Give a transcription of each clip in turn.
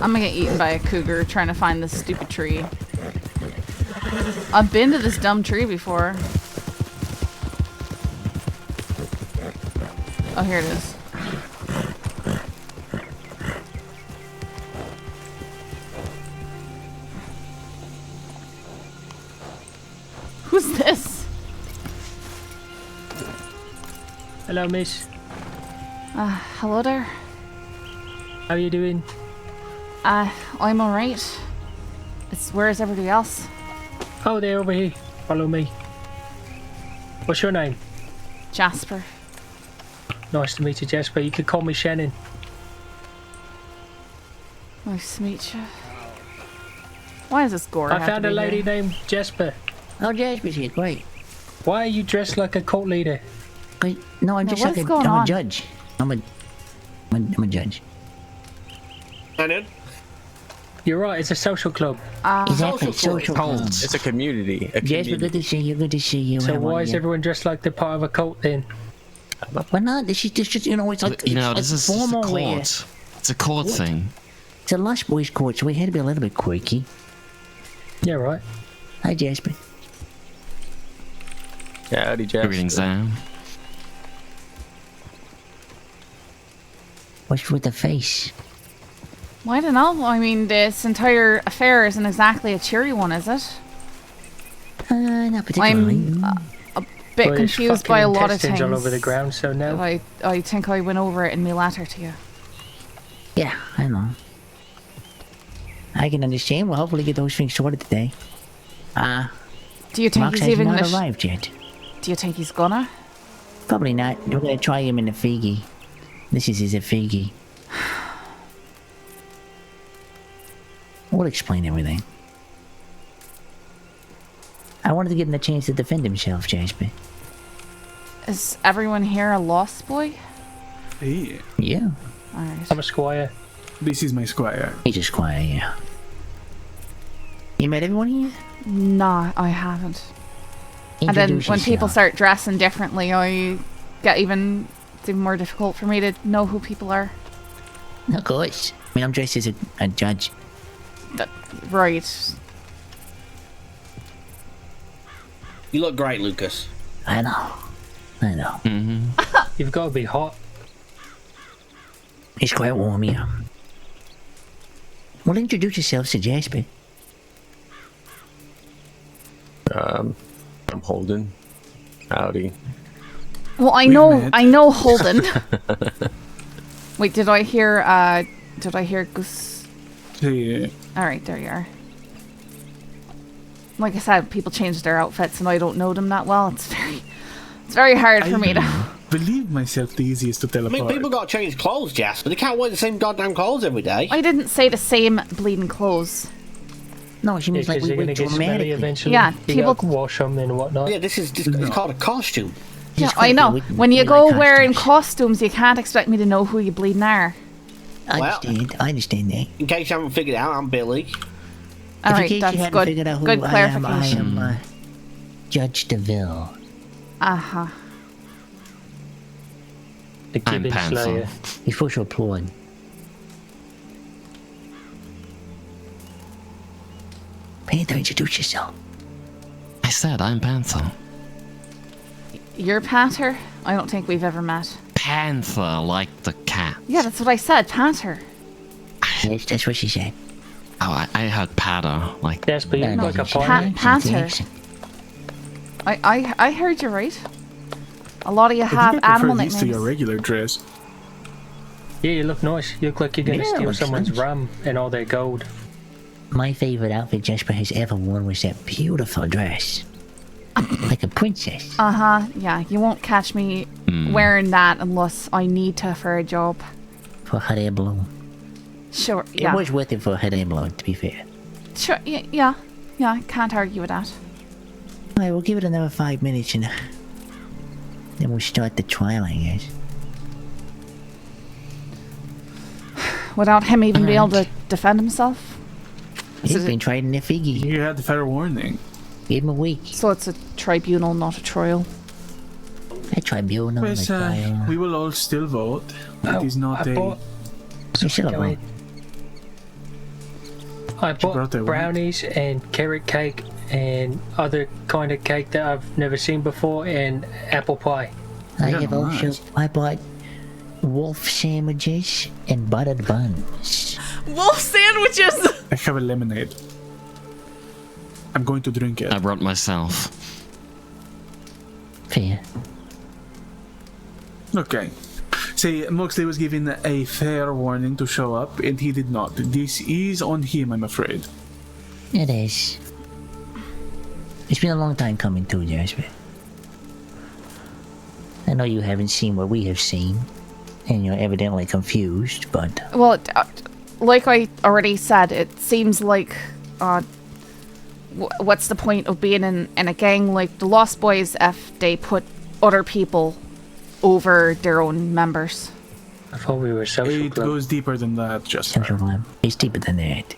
I'm gonna get eaten by a cougar trying to find this stupid tree. I've been to this dumb tree before. Oh, here it is. Who's this? Hello, miss. Hello there. How are you doing? I'm alright. Where's everybody else? Oh, they're over here. Follow me. What's your name? Jasper. Nice to meet you, Jasper. You could call me Shannon. Nice to meet you. Why is this gore? I found a lady named Jasper. Oh, Jasper's here. Great. Why are you dressed like a cult leader? Wait, no, I'm just like a judge. I'm a judge. Shannon? You're right. It's a social club. Exactly, social club. It's a community. Jasper, good to see you. Good to see you. So why is everyone dressed like they're part of a cult then? Why not? This is just, you know, it's like this is formal a court. wear. It's a court thing. It's a lush boys' court, so we had to be a little bit quirky. Yeah, right. Hi, Jasper. Howdy, Jasper. Greetings, Sam. What's with the face? Well, I don't know. I mean, this entire affair isn't exactly a cheery one, is it? Not particularly. I'm a bit confused by a lot of things. All over the ground, so no. I think I went over it in my letter to you. Yeah, I know. I can understand. We'll hopefully get those things sorted today. Do you think Max he's has even not gonna? arrived yet. Do you think he's gonna? Probably not. We're gonna try him in the Figgy. This is his Figgy. We'll explain everything. I wanted to give him the chance to defend himself, Jasper. Is everyone here a lost boy? Hey, Yeah. Alright. I'm a squire. this is my squire. He's a squire, yeah. You met everyone here? Nah, I haven't. And then Introduce when people yourself. start dressing differently, it's even more difficult for me to know who people are. Of course. I mean, I'm dressed as a judge. Right. You look great, Lucas. I know. You've got to be hot. It's quite warm here. Well, introduce yourselves to Jasper. I'm Holden. Howdy. Well, I We've know met. Holden. Wait, did I hear Goose? Hey, Alright, there you are. Like I said, people change their outfits and I don't know them that well. It's very hard for me to believe myself the easiest to tell I mean, apart. people got to change clothes, Jasper. They can't wear the same goddamn clothes every day. I didn't say the same bleeding clothes. No, she means like we you're wait gonna get smelly dramatically. eventually. Yeah, you people- gotta wash them and whatnot. Yeah, this is it's called a costume. Yeah, Just I know. we- When you we go like wearing costumes. costumes, you can't expect me to know who you bleeding are. I Well- understand. I understand that. In case you haven't figured it out, I'm Billy. In Alright, case you that's hadn't good. figured out who Good I clarification. am Judge DeVille. Uh-huh. The I'm Gibbon Panther. Slayer. You're supposed to applaud. Panther, introduce yourself. I said I'm Panther. You're Panther? I don't think we've ever met. Panther, like the cat. Yeah, that's what I said, Panther. Yes, that's what she said. Oh, I heard patter, like Jasper, you No, look like a she- partner. Panther. I heard you right. A lot of you I have think I animal prefer these to your nicknames. regular dress. Yeah, you look nice. You look like you're gonna Yeah, steal looks someone's nice. ram and all their gold. My favorite outfit Jasper has ever worn was that beautiful dress. Like a princess. Uh-huh, yeah. You won't catch me wearing that unless I need to for a job. For hot air balloon. Sure, It yeah. was worth it for a hot air balloon, to be fair. Sure, yeah. Yeah, I can't argue with that. Alright, we'll give it another 5 minutes and then we'll start the trial, I guess. Without him even being able to defend himself. He's it- been trying to figgy. You had the fair warning. Give him a week. So it's a tribunal, not a trial. A tribunal, a But trial. we will all still vote. It is not I a... bought You should have going. voted. I brought bought the what? brownies and carrot cake and other kind of cake that I've never seen before, and apple pie. I Yeah, have also nice. I bought wolf sandwiches and buttered buns. Wolf sandwiches! I have a lemonade. I'm going to drink it. I brought myself. Fair. Okay. Say, Moxley was given a fair warning to show up, and he did not. This is on him, I'm afraid. It is. It's been a long time coming too, Jasper. I know you haven't seen what we have seen, and you're evidently confused, but Well, like I already said, it seems like, what's the point of being in a gang like the Lost Boys if they put other people over their own members? I thought we were a social It club. goes deeper than that, Jasper. Central Lab is deeper than that.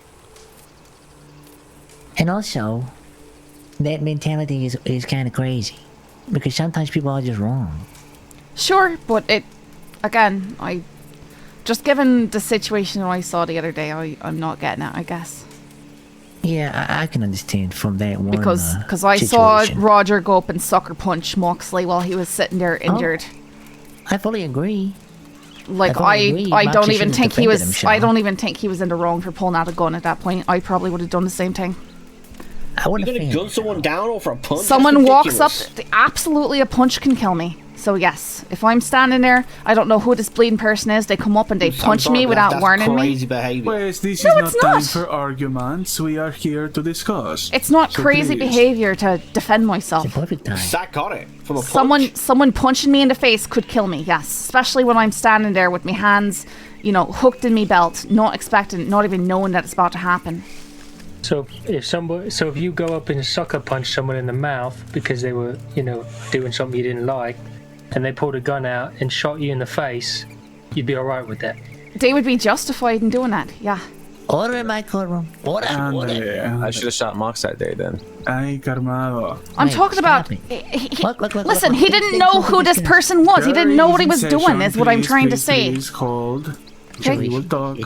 And also, that mentality is kind of crazy, because sometimes people are just wrong. Sure, but again, just given the situation I saw the other day, I'm not getting it, I guess. Yeah, I can understand from that one Because I saw situation. Roger go up and sucker punch Moxley while he was sitting there injured. I fully agree. Like I fully agree. I don't Moxley even shouldn't think have he was. defended himself. I don't even think he was in the wrong for pulling out a gun at that point. I probably would have done the same thing. I would You're have gonna gun someone down over a punch? That's Someone walks up. ridiculous. Absolutely, a punch can kill me. So yes, if I'm standing there, I don't know who this bleeding person is. They come up and they I'm punch sorry, me but without that's warning me. crazy behavior. Well, this No, is it's not time not. for arguments. We are here to discuss. It's not So crazy please. behavior to defend myself. It's a perfect time. Psychotic from a punch. Someone punching me in the face could kill me, yes. Especially when I'm standing there with my hands, hooked in me belt, not expecting, not even knowing that it's about to happen. So if you go up and sucker punch someone in the mouth because they were, doing something you didn't like, and they pulled a gun out and shot you in the face, you'd be alright with that. They would be justified in doing that, yeah. Order in my courtroom. Order. Ándale, I should have shot Mox that day then. Ay, calmado. I'm Wait, talking about. stop it. he- Look, listen, look, he look, didn't look, know look, who look, this look. person was. He didn't know what he was Jury doing, is what I'm please, trying to please, say. Please hold. Okay. We will talk.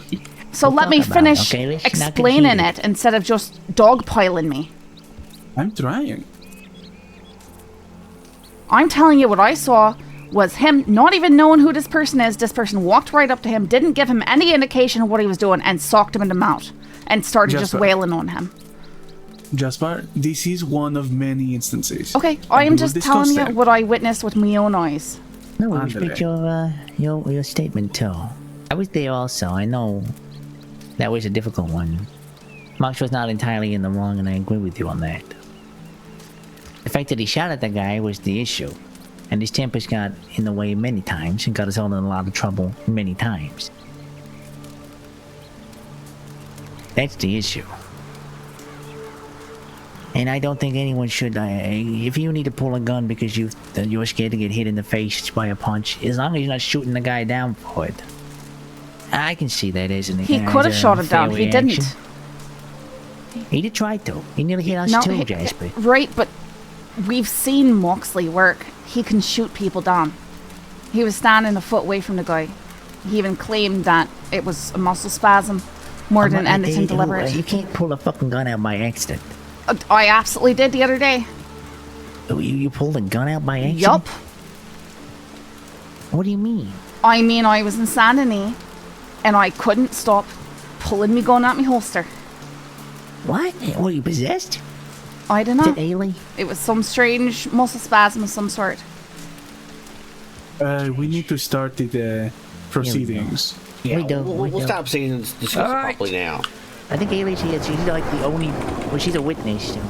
So We'll let talk me about it, finish okay? Let's not explaining get it instead of just dogpiling me. I'm trying. I'm telling you what I saw was him not even knowing who this person is. This person walked right up to him, didn't give him any indication of what he was doing, and socked him in the mouth and started just Jasper. wailing on him. Jasper, this is one of many instances. Okay, And I we am will just discuss telling you them. what I witnessed with my own eyes. No, we Ándale. respect your statement too. I was there also. I know that was a difficult one. Mox was not entirely in the wrong, and I agree with you on that. The fact that he shot at the guy was the issue, and his tempers got in the way many times and got us all in a lot of trouble many times. That's the issue. And I don't think anyone should. If you need to pull a gun because you're scared to get hit in the face by a punch, as long as you're not shooting the guy down for it, I can see that as an. He as could have a shot him fair down. He reaction. didn't. He did try to. He nearly hit us No, too, Jasper. right, but we've seen Moxley work. He can shoot people down. He was standing a foot away from the guy. He even claimed that it was a muscle spasm more than anything deliberate. You can't pull a fucking gun out by accident. I absolutely did the other day. You pulled a gun out by accident? Yup. What do you mean? I mean, I was in Saint Denis, and I couldn't stop pulling me gun out my holster. What? Were you possessed? I don't Is know. it alien? It was some strange muscle spasm of some sort. We need to start the proceedings. Yeah, We don't- we'll, we we'll don't. stop saying and discuss it Alright. properly now. I think Ailey's here. She's like the only. Well, she's a witness, so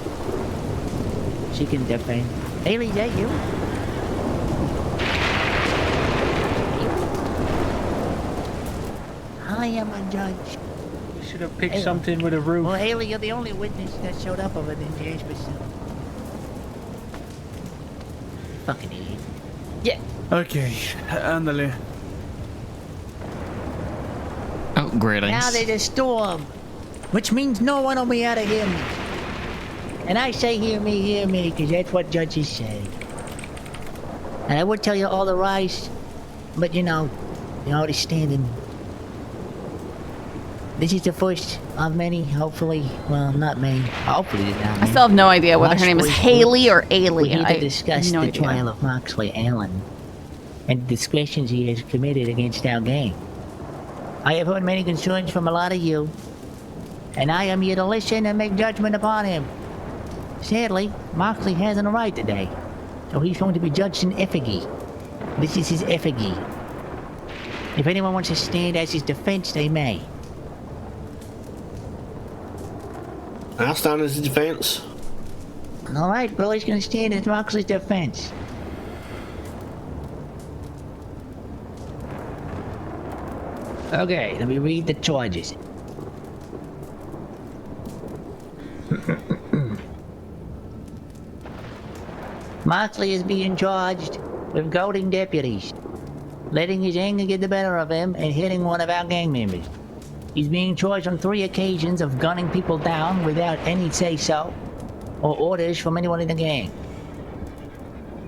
she can defend. Ailey, is that you? I am a judge. You should have picked Hey. something with a roof. Well, Ailey, you're the only witness that showed up over there, Jasper. So. Fucking idiot. Yeah. Okay, ándale. Oh, greetings. Now there's a storm, which means no one will be able to hear me. And I say hear me, because that's what judges say. And I would tell you all to rise, but you're already standing. This is the first of many, hopefully. Well, not many. Hopefully, there's not I many. still have no idea whether her name is Watch Haley or We're Ailey. here I to discuss have no the idea. trial of Moxley Allen and the discretions he has committed against our gang. I have heard many concerns from a lot of you, and I am here to listen and make judgment upon him. Sadly, Moxley hasn't arrived today, so he's going to be judged in effigy. This is his effigy. If anyone wants to stand as his defense, they may. I'll stand as a defense. Alright, Billy's gonna stand as Moxley's defense. Okay, let me read the charges. Moxley is being charged with goading deputies, letting his anger get the better of him, and hitting one of our gang members. He's being charged on 3 occasions of gunning people down without any say-so or orders from anyone in the gang.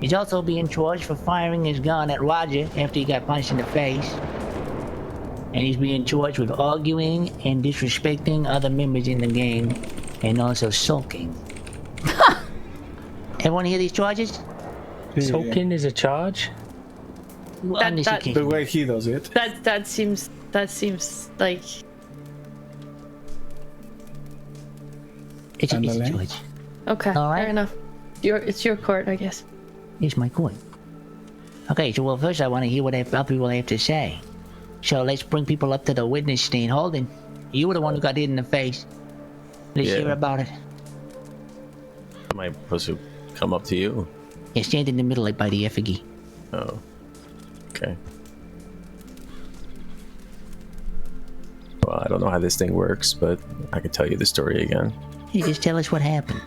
He's also being charged for firing his gun at Roger after he got punched in the face. And he's being charged with arguing and disrespecting other members in the gang, and also sulking. Everyone hear these charges? Sulking is a charge? On this The occasion. way he does it. That seems like It's a Underline. charge. okay. All right. Fair enough. It's your court, I guess. It's my court. Okay, so well, first I want to hear what other people have to say. So let's bring people up to the witness stand. Holden, you were the one who got hit in the face. Let's Yeah. hear about it. Am I supposed to come up to you? Yeah, stand in the middle like by the effigy. Oh. Okay. Well, I don't know how this thing works, but I can tell you the story again. You just tell us what happened.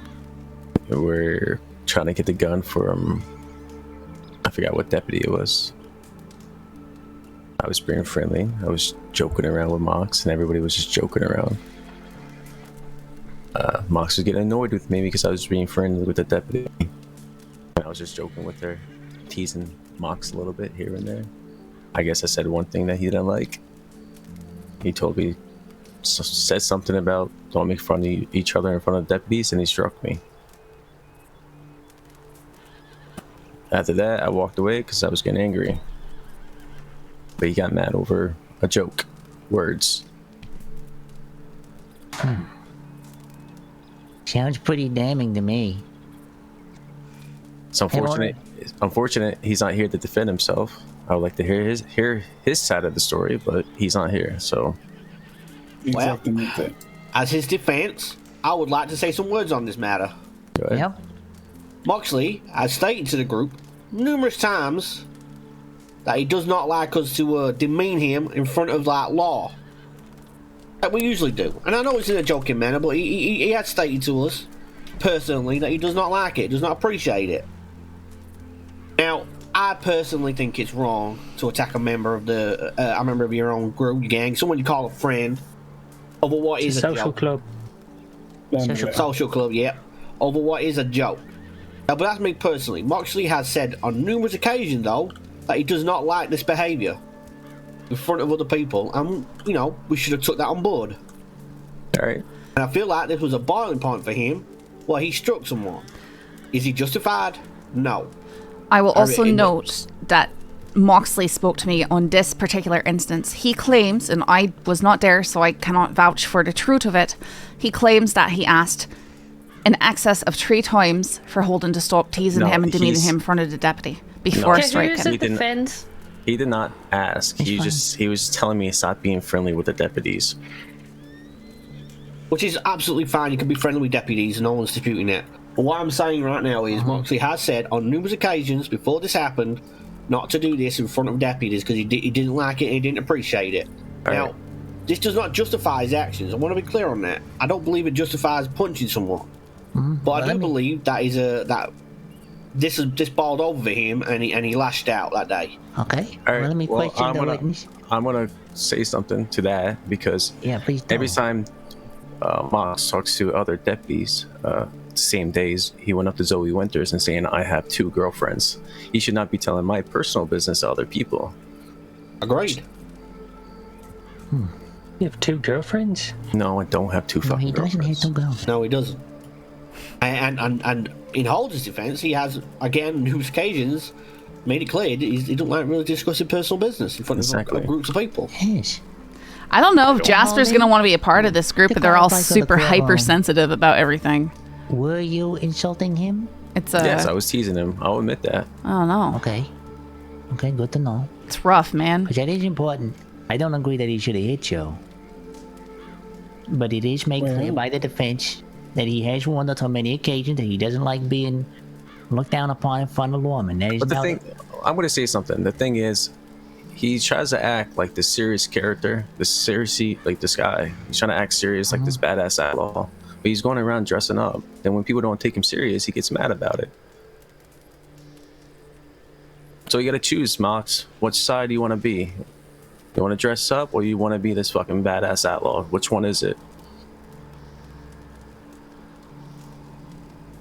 We're trying to get the gun from, I forgot what deputy it was. I was being friendly. I was joking around with Mox, and everybody was just joking around. Mox was getting annoyed with me because I was being friendly with the deputy. And I was just joking with her, teasing Mox a little bit here and there. I guess I said one thing that he didn't like. He told me, said something about don't make fun of each other in front of deputies, and he struck me. After that, I walked away because I was getting angry. But he got mad over a joke. Words. Sounds pretty damning to me. It's unfortunate. It's unfortunate he's not here to defend himself. I would like to hear his side of the story, but he's not here. So, Exactamente. As his defense, I would like to say some words on this matter. go ahead. Yep. Moxley has stated to the group numerous times that he does not like us to demean him in front of that law. Like we usually do. And I know it's in a joking manner, but he has stated to us personally that he does not like it, does not appreciate it. Now, I personally think it's wrong to attack a member of your own group, gang, someone you call a friend, over what It's is a a social joke. club. Social club, yeah. Over what is a joke. But that's me personally. Moxley has said on numerous occasions, though, that he does not like this behaviour in front of other people, and, you know, we should have took that on board. Alright. And I feel like this was a boiling point for him where he struck someone. Is he justified? No. I will also in the- note that Moxley spoke to me on this particular instance. He claims, and I was not there, so I cannot vouch for the truth of it. He claims that he asked in excess of 3 times for Holden to stop teasing No, him and demeaning he's- him in front of the deputy before Okay, here's striking. a He didn't- defense. He did not ask. It's He was telling me to stop being friendly with the deputies. Which is absolutely fine. You can be friendly with deputies, and no one's disputing it. But what I'm saying right now is Moxley has said on numerous occasions before this happened not to do this in front of deputies because he didn't like it and he didn't appreciate it. All Now, right. this does not justify his actions. I want to be clear on that. I don't believe it justifies punching someone. But I do believe that this balled over him and he lashed out that day. Okay. All right, Well, let me well, question the witness. I'm gonna say something to that because Yeah, please do. every time Mox talks to other deputies, the same days he went up to Zoe Winters and saying, "I have 2 girlfriends." He should not be telling my personal business to other people. Agreed. You have 2 girlfriends? No, I don't have 2 No, fucking he doesn't have girlfriends. to go. No, he doesn't. And in Holder's defense, he has, again, on numerous occasions, made it clear that he don't like really discussing personal business in front Exactly. of groups of people. Yes. I don't know if Jasper's going to want to be a part of this group, To but they're all qualify for the super club, hypersensitive about everything. Were you insulting him? It's Yes, I was teasing him. I'll admit that. I don't know. Okay. Okay, good to know. It's rough, man. Because that is important. I don't agree that he should have hit you. But it is made clear by the defense that he has warned us on many occasions that he doesn't like being looked down upon in front of lawmen. That is But the no- thing, I'm gonna say something. The thing is, he tries to act like this serious character, like this guy. He's trying to act serious, like this badass outlaw. But he's going around dressing up. And when people don't take him serious, he gets mad about it. So you gotta choose, Mox. Which side do you want to be? You want to dress up, or you want to be this fucking badass outlaw? Which one is it?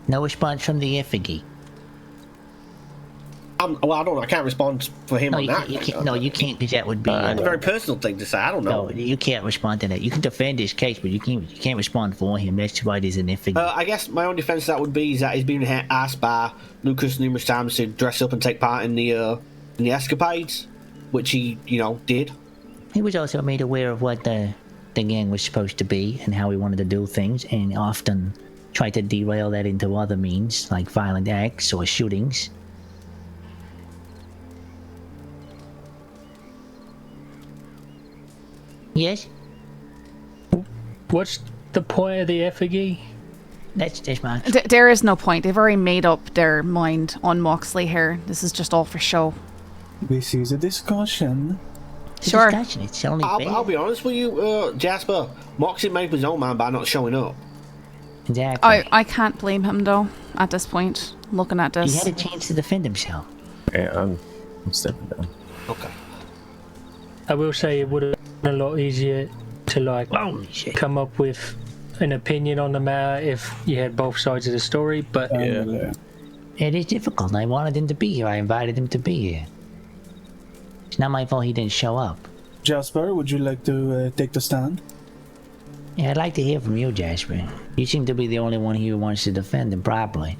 No response from the effigy. Well, I don't know. I can't respond for him No, on you that. can't, you can't. No, you can't, because that would be. It's a very personal thing to say. I don't know. No, you can't respond to that. You can defend his case, but you can't respond for him. That's why there's an effigy. I guess my own defense to that would be is that he's been asked by Lucas numerous times to dress up and take part in the escapades, which he, did. He was also made aware of what the gang was supposed to be and how he wanted to do things, and often tried to derail that into other means, like violent acts or shootings. Yes? What's the point of the effigy? That's my... There is no point. They've already made up their mind on Moxley here. This is just all for show. This is a discussion. Sure. Discussion. It's only fair. I'll be honest with you, Jasper. Moxie made up his own mind by not showing up. Exactly. I can't blame him, though, at this point, looking at He this. had a chance to defend himself. Okay, I'm stepping down. Okay. I will say it would have been a lot easier to Holy shit. come up with an opinion on the matter if you had both sides of the story, but Yeah. It is difficult. I wanted him to be here. I invited him to be here. It's not my fault he didn't show up. Jasper, would you like to take the stand? Yeah, I'd like to hear from you, Jasper. You seem to be the only one here who wants to defend him properly.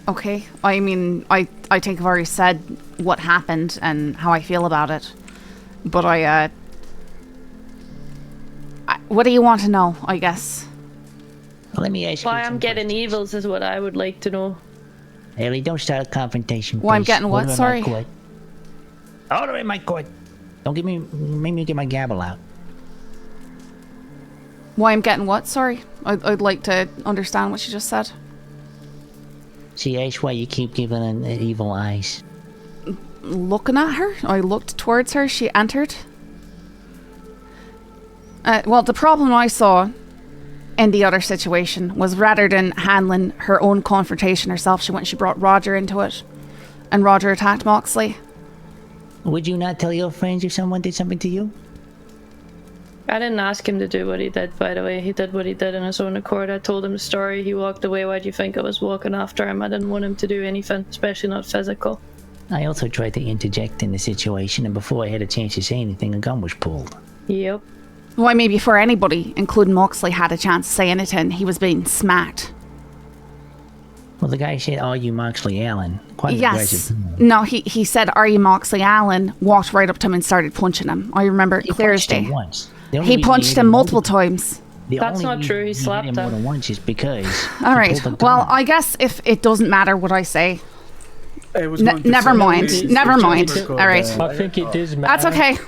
Okay. I mean, I think I've already said what happened and how I feel about it. But what do you want to know, I guess? Well, let me ask Why you I'm some getting questions. evils is what I would like to know. Ellie, don't start a confrontation, Why I'm please. getting what? Order in Sorry? my court. Order in my court. Don't make me get my gavel out. Why I'm getting what? Sorry. I'd like to understand what she just said. See, that's why you keep giving an evil eyes. Looking at her, I looked towards her, she entered. Well, the problem I saw in the other situation was rather than handling her own confrontation herself, she went and she brought Roger into it. And Roger attacked Moxley. Would you not tell your friends if someone did something to you? I didn't ask him to do what he did, by the way. He did what he did in his own accord. I told him the story. He walked away. Why do you think I was walking after him? I didn't want him to do anything, especially not physical. I also tried to interject in the situation, and before I had a chance to say anything, a gun was pulled. Yep. Why, maybe before anybody, including Moxley, had a chance to say anything, he was being smacked. Well, the guy said, "Are you Moxley Allen?" Quite an Yes. aggressive. No, he said, "Are you Moxley Allen?" Walked right up to him and started punching him. I remember it He clear as punched him day. once. The only He reason punched hit him more multiple than- times. the That's only not reason true, he hit slapped him more him. than once is because All he right. pulled the Well, gun. I guess if it doesn't matter what I say, I was going to never say, mind. please, Never Jasper mind. could, All right. I think it does matter. that's okay.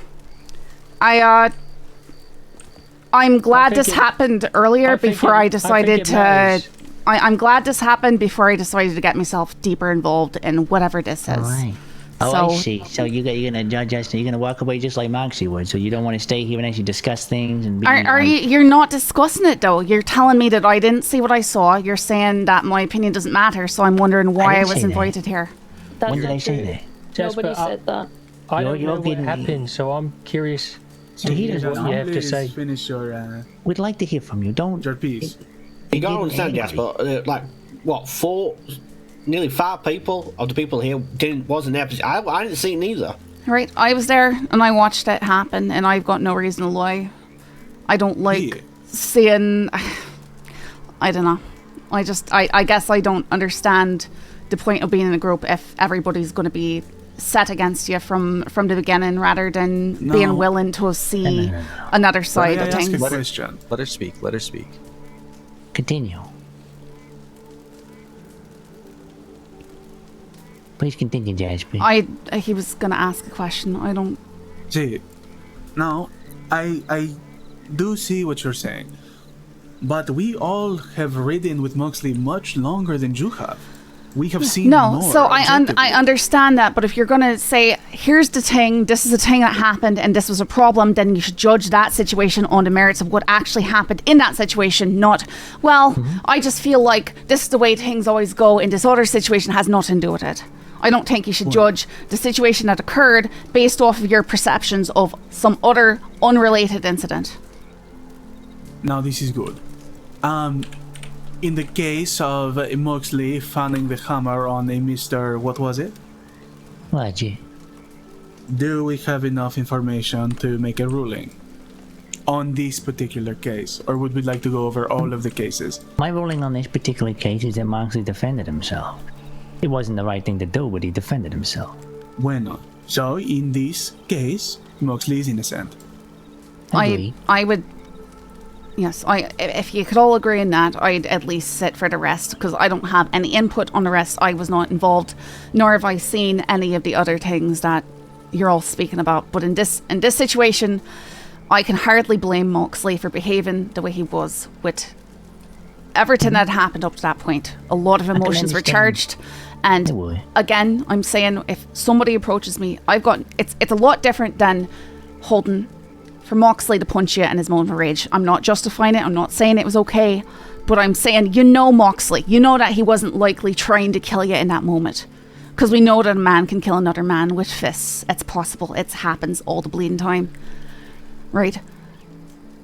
I'm glad this think it- happened earlier I think before it- I I decided think it matters. to. I'm glad this happened before I decided to get myself deeper involved in whatever this is. All right. Oh, I So- see. So you're gonna judge us, and you're gonna walk away just like Moxie would. So you don't want to stay here and actually discuss things and be. Are you? You're not discussing it though. You're telling me that I didn't see what I saw. You're saying that my opinion doesn't matter. So I'm wondering why I didn't was say that. invited here. That's When did not I say true. that? Jasper, Nobody said that. I You're- don't you're know what getting- happened, so I'm curious. So he to doesn't hear what you have to please say. finish We'd like to hear from you. Don't. your piece. You gotta didn't understand, anybody. Jasper. Nearly 5 people of the people here wasn't there. I didn't see it neither. Right? I was there and I watched it happen, and I've got no reason to lie. I don't like seeing. I don't know. I guess I don't understand the point of being in a group if everybody's going to be set against you from the beginning, rather than being willing to see another side of things. Let her speak. Let her speak. Continue. Please continue, Jasper. He was going to ask a question. I don't. See, now, I do see what you're saying. But we all have ridden with Moxley much longer than you have. We have seen more. So I understand that, but if you're going to say, here's the thing, this is the thing that happened, and this was a problem, then you should judge that situation on the merits of what actually happened in that situation, not, well, I just feel like this is the way things always go, and this other situation has nothing to do with it. I don't think you should judge the situation that occurred based off of your perceptions of some other unrelated incident. Now this is good. In the case of Moxley finding the hammer on a Mr. What was it? What? Do we have enough information to make a ruling on this particular case, or would we like to go over all of the cases? My ruling on this particular case is that Moxley defended himself. It wasn't the right thing to do, but he defended himself. Bueno. So, in this case, Moxley is innocent. Agreed. I would... Yes, if you could all agree on that, I'd at least sit for the rest, because I don't have any input on the rest. I was not involved, nor have I seen any of the other things that you're all speaking about. But in this situation, I can hardly blame Moxley for behaving the way he was with everything that happened up to that point. A lot of emotions were charged. And again, I'm saying, if somebody approaches me, it's a lot different than holding for Moxley to punch you in his moment of rage. I'm not justifying it. I'm not saying it was okay. But I'm saying, Moxley. You know that he wasn't likely trying to kill you in that moment. Because we know that a man can kill another man with fists. It's possible. It happens all the bleeding time. Right?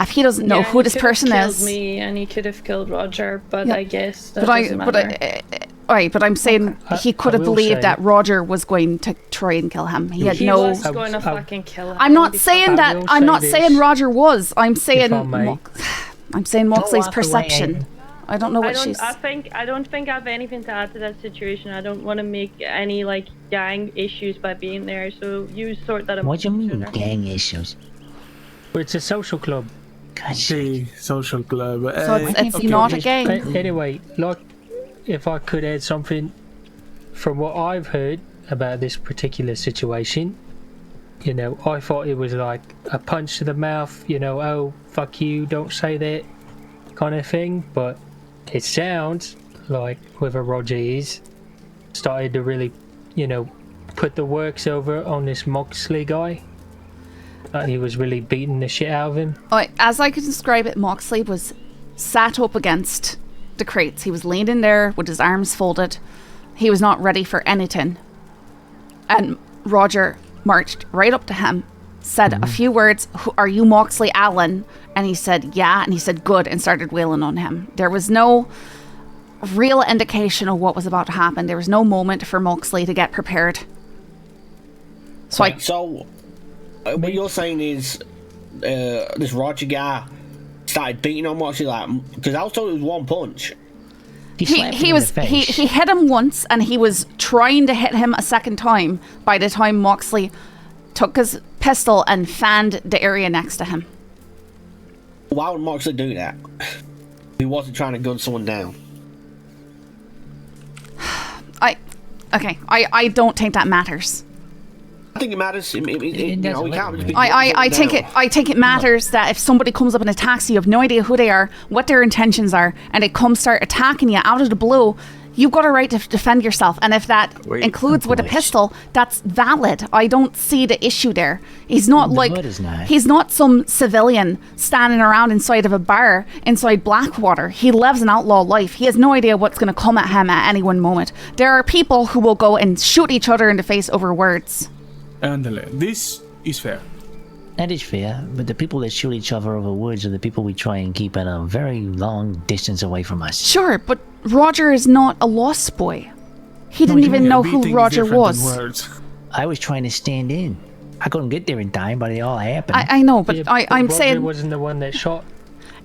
If he doesn't know who this person is... He could have killed me and he could have killed Roger, but I guess that doesn't matter. But I'm saying he could have believed that Roger was going to try and kill him. He was going to fucking kill him. I'm not saying that. I'm not saying Roger was. I'm saying Moxley's perception. I don't know what she's... I don't think I have anything to add to that situation. I don't want to make any gang issues by being there. So you sort that out. What do you mean gang issues? Well, it's a social club. See, social club. So it's not a gang. Anyway, if I could add something from what I've heard about this particular situation, I thought it was like a punch to the mouth, oh, fuck you, don't say that kind of thing. But it sounds like whoever Roger is started to really, put the works over on this Moxley guy. He was really beating the shit out of him. As I could describe it, Moxley was sat up against the crates. He was leaning there with his arms folded. He was not ready for anything. And Roger marched right up to him, said a few words, "Are you Moxley Allen?" And he said, "Yeah." And he said, "Good," and started wailing on him. There was no real indication of what was about to happen. There was no moment for Moxley to get prepared. So what you're saying is this Roger guy started beating on Moxley, because I was told it was one punch. He hit him once, and he was trying to hit him a second time by the time Moxley took his pistol and fanned the area next to him. Why would Moxley do that? He wasn't trying to gun someone down. I don't think that matters. I think it matters. We can't just be I think it matters that if somebody comes up and attacks you, you have no idea who they are, what their intentions are, and they start attacking you out of the blue, you've got a right to defend yourself. And if that includes with a pistol, that's valid. I don't see the issue there. He's not he's not some civilian standing around inside of a bar inside Blackwater. He lives an outlaw life. He has no idea what's going to come at him at any one moment. There are people who will go and shoot each other in the face over words. Andale, this is fair. That is fair, but the people that shoot each other over words are the people we try and keep at a very long distance away from us. Sure, but Roger is not a lost boy. He didn't even know who Roger was. I was trying to stand in. I couldn't get there in time, but it all happened. I know, but Yeah, I'm Roger saying wasn't the one that shot.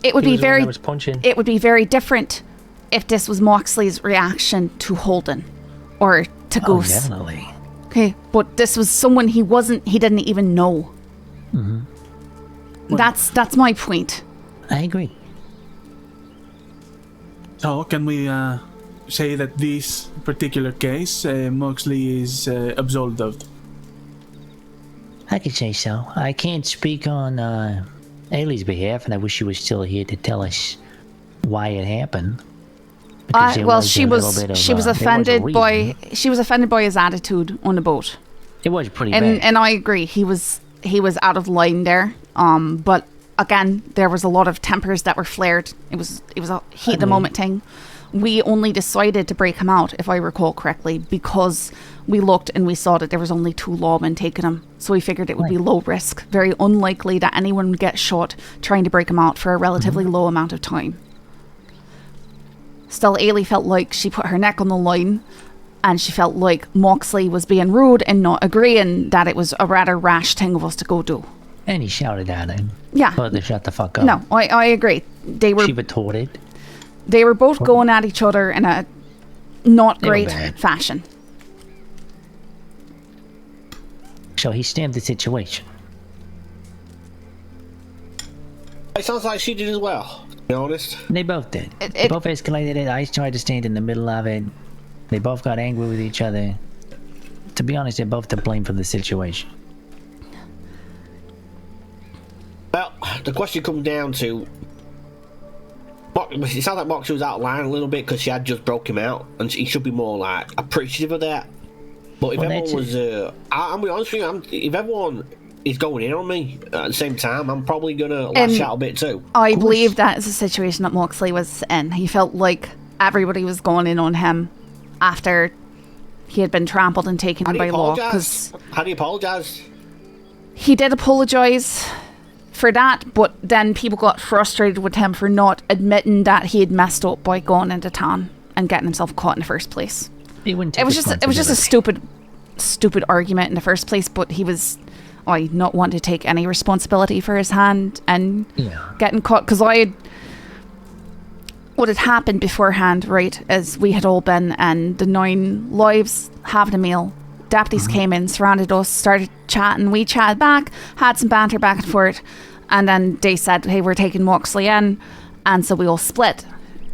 it would He be was the one very that was punching. it would be very different if this was Moxley's reaction to Holden or to Oh, Goose. definitely. Okay, but this was someone he didn't even know. That's my point. I agree. So can we say that this particular case, Moxley is absolved of? I could say so. I can't speak on Ailey's behalf, and I wish she was still here to tell us why it happened. Because there Well, a she little was bit of, she was there a offended reason. by his attitude on the boat. It was pretty And bad. and I agree, he was out of line there. But again, there was a lot of tempers that were flared. It was a heat of the moment thing. We only decided to break him out, if I recall correctly, because we looked and we saw that there was only 2 lawmen taking him. So we figured it would be low risk, very unlikely that anyone would get shot trying to break him out for a relatively low amount of time. Still, Ailey felt like she put her neck on the line, and she felt like Moxley was being rude and not agreeing that it was a rather rash thing of us to go do. And he shouted at him. Yeah. Told her to shut the fuck up. No, I agree. They were She retorted. They were both going at each other in a not They were great bad. fashion. So he stamped the situation. It sounds like she did as well, to be honest. They both did. It- They both escalated it. I tried to stand in the middle of it. They both got angry with each other. To be honest, they're both to blame for the situation. Well, the question comes down to... It sounds like Moxie was out of line a little bit because she had just broke him out, and he should be more like appreciative of that. But if Well, everyone that's was, I'm be honest with you, if everyone is going in on me at the same time, I'm probably gonna lash out a bit too. I believe that is the situation that Moxley was in. He felt like everybody was going in on him after he had been trampled and taken How do by you law. apologise? Because How do you apologise? he did apologise for that, but then people got frustrated with him for not admitting that he had messed up by going into town and getting himself caught in the first place. He wouldn't take It was just a responsibility. stupid argument in the first place, but he was not wanting to take any responsibility for his hand and Yeah. getting caught, because what had happened beforehand, right, is we had all been and the 9 lives having a meal. Deputies came in, surrounded us, started chatting. We chatted back, had some banter back and forth, and then they said, hey, we're taking Moxley in, and so we all split.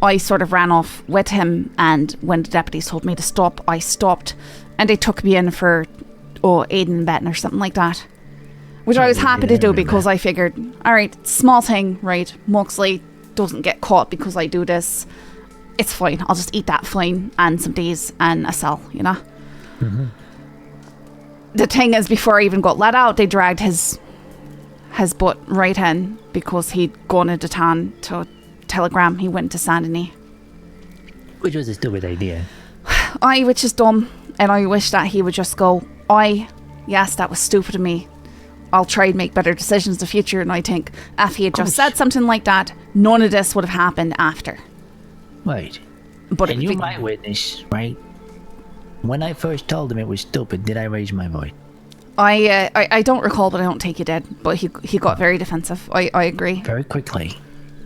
I sort of ran off with him, and when the deputies told me to stop, I stopped, and they took me in for aiding and abetting or something like that, which I was happy to do because I figured, all right, small thing, right, Moxley doesn't get caught because I do this. It's fine. I'll just eat that fine and some days and a cell, you know? The thing is, before I even got let out, they dragged his butt right in because he'd gone into town to telegram he went to Saint Denis. Which was a stupid idea. Which is dumb, and I wish that he would just go, yes, that was stupid of me. I'll try and make better decisions in the future, and I think if he had just said something like that, none of this would have happened after. Right. But And you're my witness, right? When I first told him it was stupid, did I raise my voice? I don't recall, but I don't think he did. But he got very defensive. I agree. Very quickly.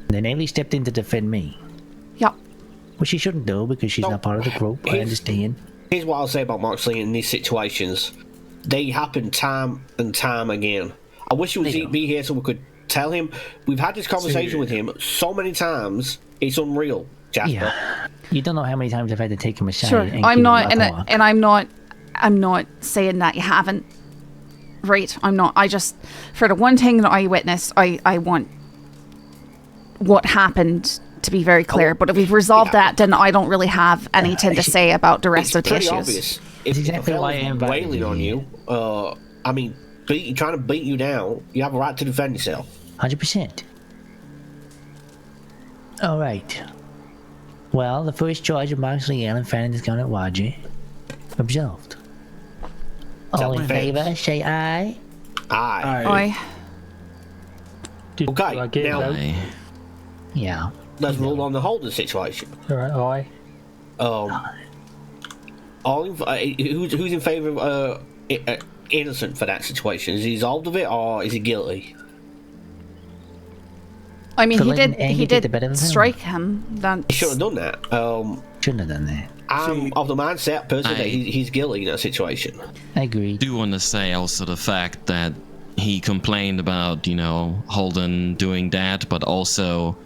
Then Ailey stepped in to defend me. Yeah. Which she shouldn't do because she's No. not part of the group. I understand. Here's what I'll say about Moxley in these situations. They happen time and time again. I wish he would be here so we could tell him. We've had this conversation with him so many times, it's unreal, Jasper. Yeah. You don't know how many times I've had to take him aside. Sure. and I'm give him not, a talk. and I'm not saying that you haven't. Right. I'm not. I just, for the one thing that I witnessed, I want what happened to be very clear. But if we've resolved that, then I don't really have anything to say about the rest of the Pretty issues. obvious. It's If exactly a why I fella's invited wailing you on here. you, I mean, trying to beat you down, you have a right to defend yourself. 100%. Alright. Well, the first charge of Moxley Allen finding his gun at Roger. Absolved. All in Self-defense. favor, say aye. Aye. Do Okay, I get now- it, Aye. Yeah. Let's rule on the Holden situation. though? Alright, All in, who's in favour of innocent for that situation? Is he absolved of it, or is he guilty? I mean, For he letting did Andy get the better of him. strike him. He should have done that. Shouldn't have done that. I'm of the mindset, personally, that he's guilty in that situation. I agree. do want to say also the fact that he complained about, Holden doing that, but also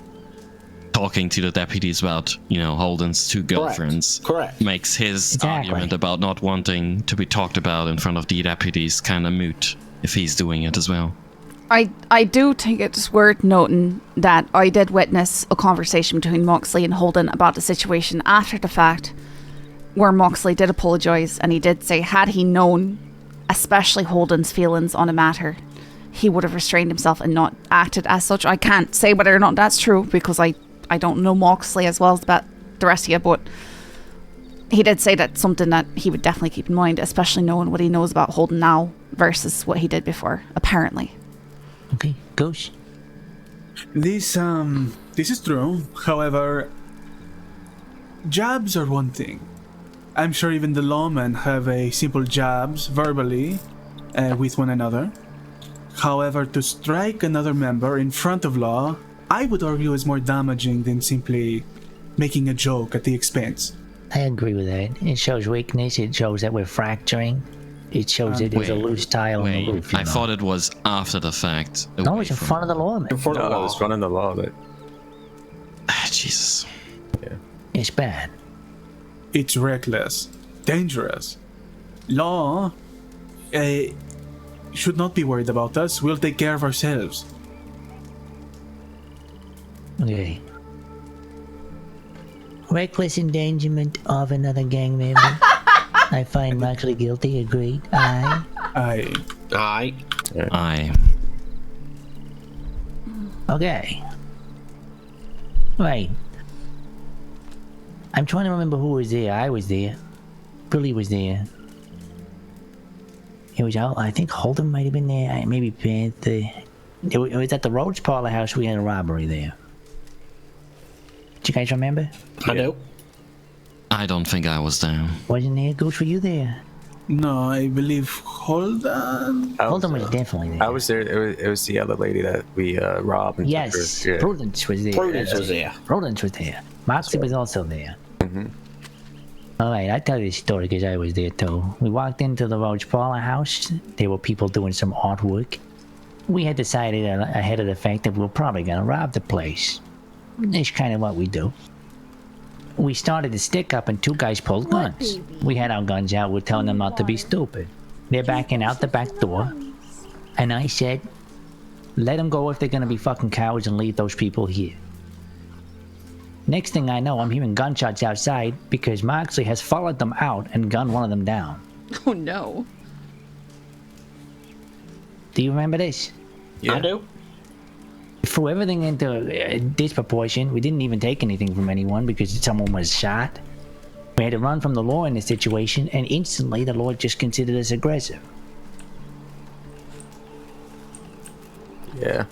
talking to the deputies about, Holden's two girlfriends. Correct. Makes his Exactly. argument about not wanting to be talked about in front of the deputies kind of moot if he's doing it as well. I do think it's worth noting that I did witness a conversation between Moxley and Holden about the situation after the fact, where Moxley did apologise, and he did say had he known, especially Holden's feelings on a matter, he would have restrained himself and not acted as such. I can't say whether or not that's true because I don't know Moxley as well as about the rest of you, but he did say that's something that he would definitely keep in mind, especially knowing what he knows about Holden now versus what he did before, apparently. Okay, Ghost. This is true. However, jabs are one thing. I'm sure even the lawmen have a simple jabs verbally with one another. However, to strike another member in front of law, I would argue is more damaging than simply making a joke at the expense. I agree with that. It shows weakness. It shows that we're fracturing. It shows that there's a loose tile on the roof. I thought it was after the fact. No, it's in front of the law, man. In front of the No, law. it's running the law. That Jesus. It's bad. It's reckless, dangerous. Law should not be worried about us. We'll take care of ourselves. Okay. Reckless endangerment of another gang member. I find Moxley guilty. Agreed. Aye. Aye. I. Okay. Right. I'm trying to remember who was there. I was there. Billy was there. It was out. I think Holden might have been there. Maybe Panther. It was at the Rhodes Parlor House. We had a robbery there. Do you guys remember? I do. I don't think I was there. Wasn't there? Ghost, were you there? No, I believe Holden. Holden was definitely there. I was there. It was the other lady that we robbed. And Yes, took her. Yeah. Prudence was there. Prudence was there. Prudence was there. Moxley was also there. Alright, I tell you this story because I was there too. We walked into the Roach Parlor house. There were people doing some artwork. We had decided ahead of the fact that we were probably going to rob the place. It's kind of what we do. We started to stick up and two guys pulled guns. We had our guns out. We're telling them not to be stupid. They're backing out the back door. And I said, let them go if they're going to be fucking cowards and leave those people here. Next thing I know, I'm hearing gunshots outside because Moxley has followed them out and gunned one of them down. Oh no. Do you remember this? I do. Threw everything into disproportion. We didn't even take anything from anyone because someone was shot. We had to run from the law in this situation, and instantly the law just considered us aggressive. Yeah.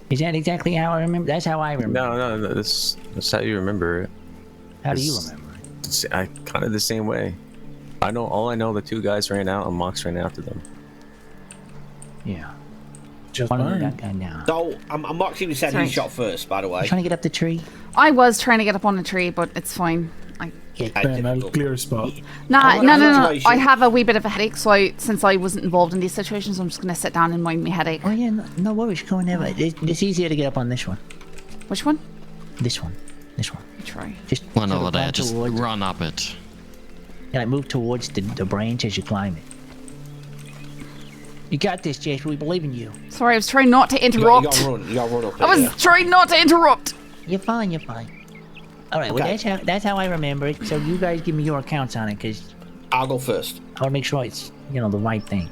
Is that exactly how I remember? That's how I remember. No. That's how you remember it. How do you It's- remember it? It's, I kind of the same way. I know the two guys ran out and Mox ran after them. Yeah. Just One of them fine. got gunned down. So, I'm not even said Sorry. he shot first, by the way. You trying to get up the tree? I was trying to get up on the tree, but it's fine. Yeah. Find a clear spot. No. Situation. I have a wee bit of a headache, so since I wasn't involved in these situations, I'm just going to sit down and mind my headache. Oh yeah, no worries. Go and have it. It's easier to get up on this one. Which one? This one. This one. Let me try. Just One sort of over there. run Just towards- run up it. Yeah, like move towards the branch as you climb it. You got this, Jasper. We believe in you. Sorry, I was trying not to You interrupt. gotta run. You gotta run up I was there. trying not to interrupt. You're fine. You're fine. All right. Well, Okay. that's how I remember it. So you guys give me your accounts on it, cause I'll go first. I want to make sure it's the right thing.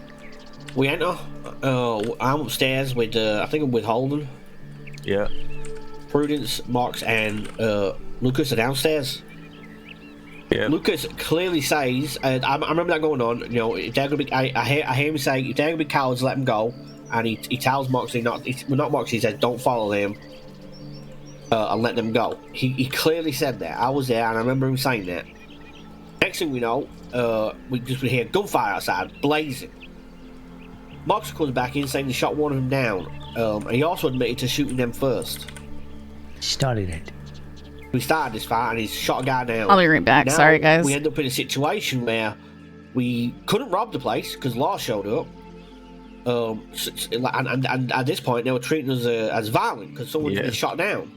We enter. I'm upstairs with, I think I'm with Holden. Yeah. Prudence, Mox, and Lucas are downstairs. Yeah. Lucas clearly says, I remember that going on. You know, if they're gonna be, I hear him say, if they're gonna be cowards, let them go. And he tells Moxley not Moxley. He says, don't follow them, and let them go. He clearly said that. I was there, and I remember him saying that. Next next thing we know, we hear gunfire outside, blazing. Mox comes back in saying he shot one of them down. And he also admitted to shooting them first. Started it. We started this fight and he's shot a guy down. I'll be right back. Now, Sorry, guys. We end up in a situation where we couldn't rob the place because Law showed up. And at this point, they were treating us as violent because someone had been shot down.